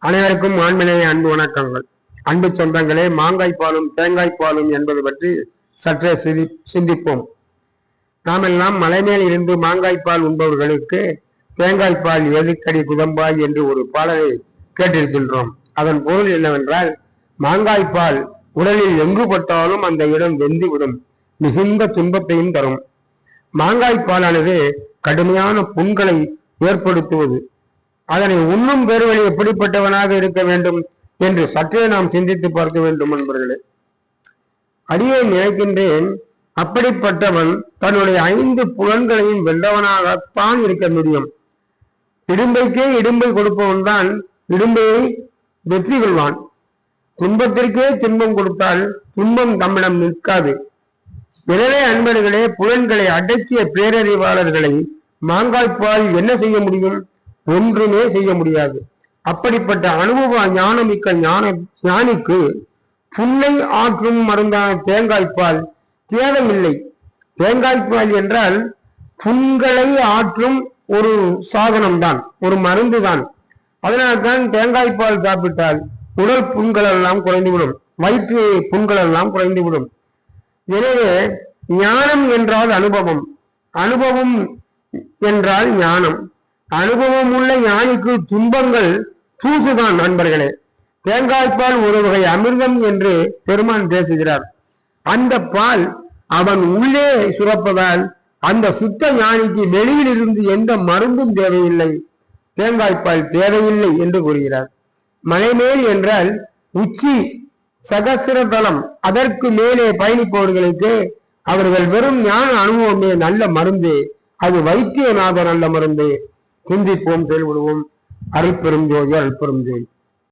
அனைவருக்கும் ஆண்மனைய அன்பு வணக்கங்கள். அன்பு சொந்தங்களே, மாங்காய் பாலும் தேங்காய் பாலும் என்பது பற்றி சற்றே சிந்திப்போம். நாம் எல்லாம் மலை மேல் இருந்து மாங்காய் பால் உண்பவர்களுக்கு தேங்காய் பால் எதுக்கடி குதம்பாய் என்று ஒரு பாடலை கேட்டிருக்கின்றோம். அதன் பொருள் என்னவென்றால், மாங்காய் பால் உடலில் எங்கு பட்டாலும் அந்த இடம் வெந்துவிடும், மிகுந்த துன்பத்தையும் தரும். மாங்காய் பாலானது கடுமையான புண்களை ஏற்படுத்துவது. அதனை உண்ணும் பெருவழி எப்படிப்பட்டவனாக இருக்க வேண்டும் என்று சற்றே நாம் சிந்தித்து பார்க்க வேண்டும் நண்பர்களே. அடியே நினைக்கின்றேன், அப்படிப்பட்டவன் தன்னுடைய 5 புலன்களையும் வென்றவனாகத்தான் இருக்க முடியும். இடும்பைக்கே இடும்பை கொடுப்பவன் தான் இடும்பையை வெற்றி கொள்வான். துன்பத்திற்கே துன்பம் கொடுத்தால் துன்பம் தம்மிடம் நிற்காது. எனவே அன்பர்களே, புலன்களை அடக்கிய பேரறிவாளர்களை மாங்காய்ப்பால் என்ன செய்ய முடியும்? ஒன்றுமே செய்ய முடியாது. அப்படிப்பட்ட அனுபவ ஞானமிக்க ஞானிக்கு புண்ணை ஆற்றும் மருந்தான தேங்காய்ப்பால் தேவையில்லை. தேங்காய்ப்பால் என்றால் புண்களை ஆற்றும் ஒரு சாதனம் தான், ஒரு மருந்து தான். அதனால்தான் தேங்காய்ப்பால் சாப்பிட்டால் உடல் புண்கள் எல்லாம் குறைந்துவிடும், வயிற்று புண்கள் எல்லாம் குறைந்துவிடும். எனவே ஞானம் என்றால் அனுபவம், அனுபவம் என்றால் ஞானம். அனுபவம் உள்ள ஞானிக்கு துன்பங்கள் தூசுதான் நண்பர்களே. தேங்காய்ப்பால் ஒரு வகை அமிர்தம் என்று பெருமான் பேசுகிறார். அந்த பால் அவன் உள்ளே சுரப்பதால் அந்த சுத்த ஞானிக்கு வெளியில் இருந்து எந்த மருந்தும் தேவையில்லை, தேங்காய்ப்பால் தேவையில்லை என்று கூறுகிறார். மலைமேல் என்றால் உச்சி சகசிரதலம், அதற்கு மேலே பயணிப்பவர்களுக்கு அவர்கள் வெறும் ஞான அனுபவமே நல்ல மருந்து. அது வைத்தியநாத நல்ல மருந்து. சிந்திப்போம், செயல்படுவோம். அருள் பெரும் ஜோதி, அருள் பெரும் ஜோதி.